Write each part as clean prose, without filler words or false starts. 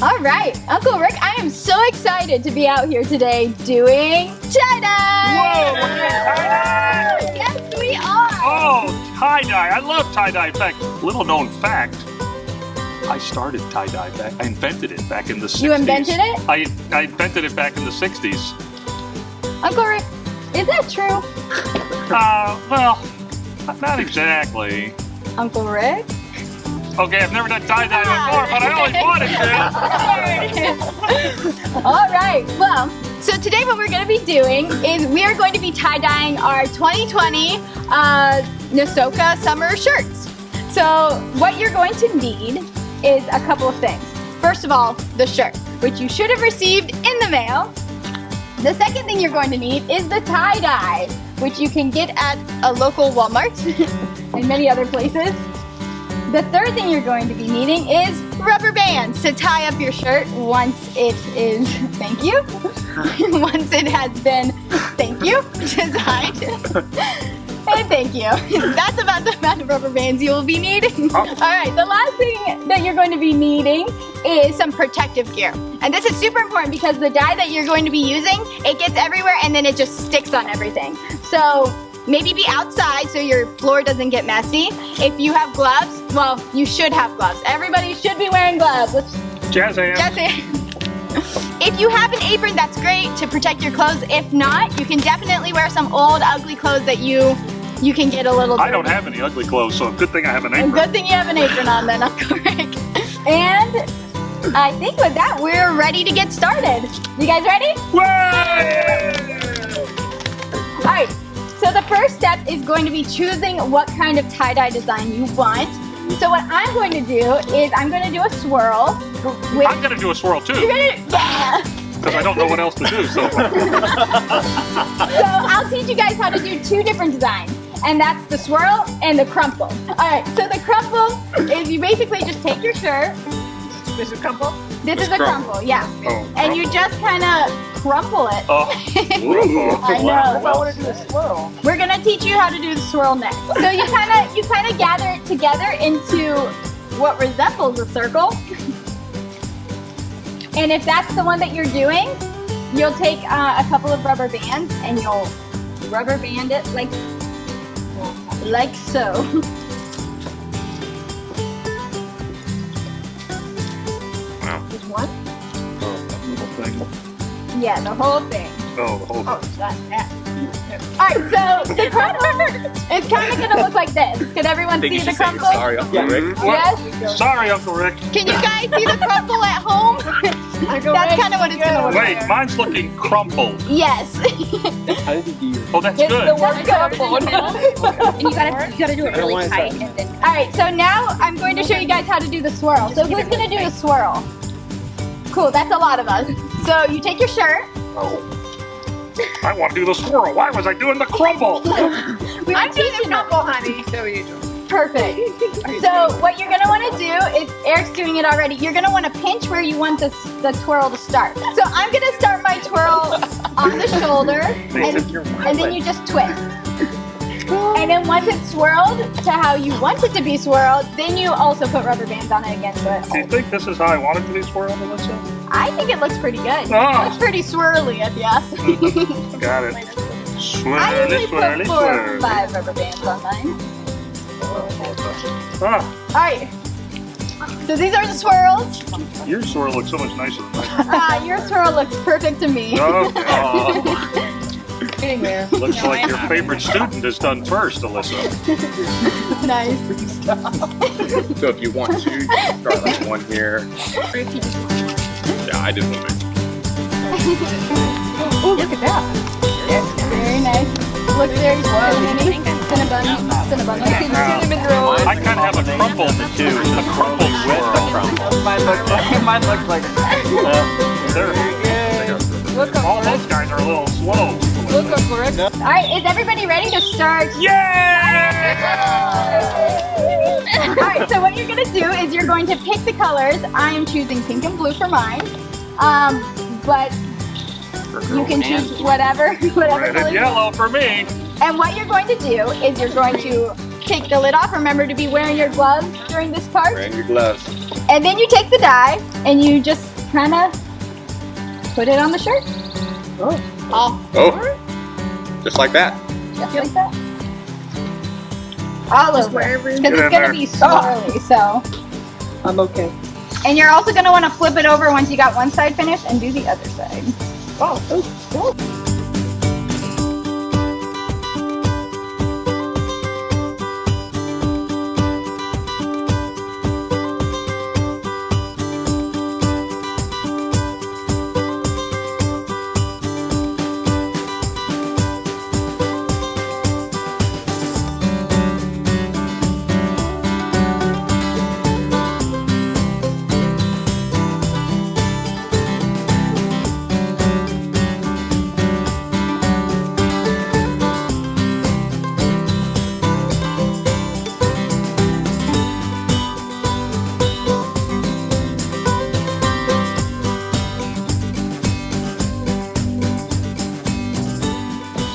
All right, Uncle Rick, I am so excited to be out here today doing tie-dye. Whoa, we're doing tie-dye! Yes, we are. Oh, tie-dye. I love tie-dye. In fact, little known fact, I started tie-dye back. I invented it back in the 60s. You invented it? I invented it back in the 60s. Uncle Rick, is that true? Well, not exactly. Uncle Rick? Okay, I've never done tie-dye before, but I always wanted to. All right, well, so today what we're going to be doing is we are going to be tie-dyeing our 2020 Nasoka summer shirts. So what you're going to need is a couple of things. First of all, the shirt, which you should have received in the mail. The second thing you're going to need is the tie-dye, which you can get at a local Walmart and many other places. The third thing you're going to be needing is rubber bands to tie up your shirt once it is, thank you, once it has been, thank you, designed. And thank you. That's about the amount of rubber bands you will be needing. Oh. All right, the last thing that you're going to be needing is some protective gear. And this is super important because the dye that you're going to be using, it gets everywhere and then it just sticks on everything. So maybe be outside so your floor doesn't get messy. If you have gloves, well, you should have gloves. Everybody should be wearing gloves. Jazz hands. If you have an apron, that's great to protect your clothes. If not, you can definitely wear some old, ugly clothes that you can get a little dirty. I don't have any ugly clothes, so good thing I have an apron. Good thing you have an apron on then, Uncle Rick. And I think with that, we're ready to get started. You guys ready? Way! All right. So the first step is going to be choosing what kind of tie-dye design you want. So what I'm going to do is I'm going to do a swirl. I'm going to do a swirl too, Yeah. because I don't know what else to do. So So I'll teach you guys how to do two different designs. And that's the swirl and the crumple. All right, so the crumple is you basically just take your shirt. This is crumple? This is a crumple, yeah. Oh, And you just kind of crumple it. Oh. I know. I want to do a swirl. We're gonna teach you how to do the swirl next. So you kind of gather it together into what resembles a circle. And if that's the one that you're doing, you'll take a couple of rubber bands and you'll rubber band it like so. Just one? Yeah, the whole thing. Oh, the whole Oh, that. Alright, so the crumple is kind of gonna look like this. Can everyone see the crumple? Sorry, Uncle Rick. Yes? Sorry, Uncle Rick. Can you guys see the crumple at home? That's kind of what it's gonna look like. Wait, mine's looking crumpled. Yes. How did you do your... Oh, that's It's good. the word crumple. And you gotta do it really want tight that. and then Alright, so now I'm going to show you guys how to do the swirl. So who's gonna do the swirl? Cool, that's a lot of us. So you take your shirt. I want to do the swirl. Why was I doing the crumple? I'm doing the crumple, honey. So you do. Perfect. So what you're gonna want to do is, Eric's doing it already, you're gonna want to pinch where you want the twirl to start. So I'm gonna start my twirl on the shoulder, and then you just twist. And then once it's swirled to how you want it to be swirled, then you also put rubber bands on it again. Do you think this is how I want it to be swirled, Alyssa? I think it looks pretty good. Oh. It looks pretty swirly, if you ask me. Got it. I Swirly, usually swirly, put 4 or swirly. 5 rubber bands on mine. Ah, Alright. So these are the swirls. your swirl looks so much nicer than mine. Your swirl looks perfect to me. Okay. Oh, Getting there. looks like your favorite student is done first, Alyssa. Nice. So if you want to, you can start like one here. Yeah, I did one. Look at that. Very nice. Looks very cinnamony. Cinnabon. Cinnamon roll. I kind of have a crumpled too. A crumpled swirl. Mine looks like They're, all those guys are a little slow. Look, Uncle Rick. Alright, is everybody ready to start? Yay! Alright, so what you're going to do is you're going to pick the colors. I am choosing pink and blue for mine. But you can choose whatever Red color and you yellow for me. And what you're going to do is you're going to take the lid off. Remember to be wearing your gloves during this part. Wearing your gloves. And then you take the dye and you just kind of put it on the shirt. Oh, just like that. Just like that. All over. Because Get it's in going to there. be swirly, so. I'm okay. And you're also going to want to flip it over once you got one side finished and do the other side.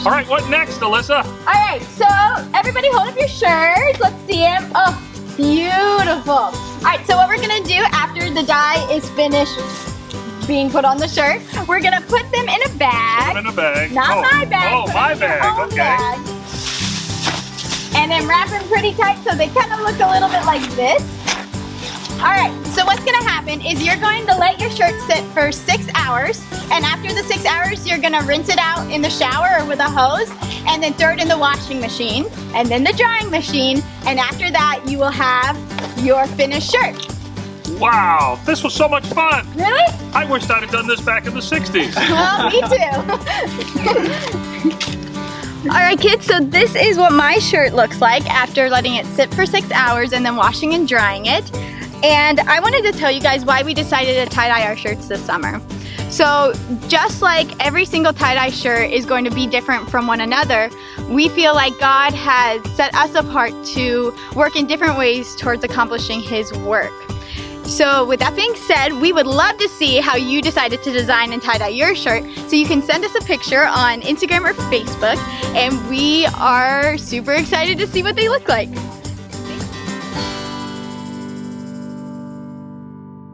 All right, what next, Alyssa? All right, so everybody hold up your shirts. Let's see them. Oh, beautiful. All right, so what we're gonna do after the dye is finished being put on the shirt, we're gonna put them in a Put bag. them in a bag. Not my bag. Oh, put my them in your bag. own Okay. bag. And then wrap them pretty tight so they kind of look a little bit like this. All right, so what's gonna happen is you're going to let your shirt sit for 6 hours, and after the 6 hours, you're gonna rinse it out in the shower or with a hose, and then throw it in the washing machine, and then the drying machine, and after that, you will have your finished shirt. Wow, this was so much fun. Really? I wished I'd have done this back in the 60s. Well, me too. All right, kids, so this is what my shirt looks like after letting it sit for 6 hours and then washing and drying it. And I wanted to tell you guys why we decided to tie-dye our shirts this summer. So just like every single tie-dye shirt is going to be different from one another, we feel like God has set us apart to work in different ways towards accomplishing His work. So with that being said, we would love to see how you decided to design and tie-dye your shirt. So you can send us a picture on Instagram or Facebook, and we are super excited to see what they look like.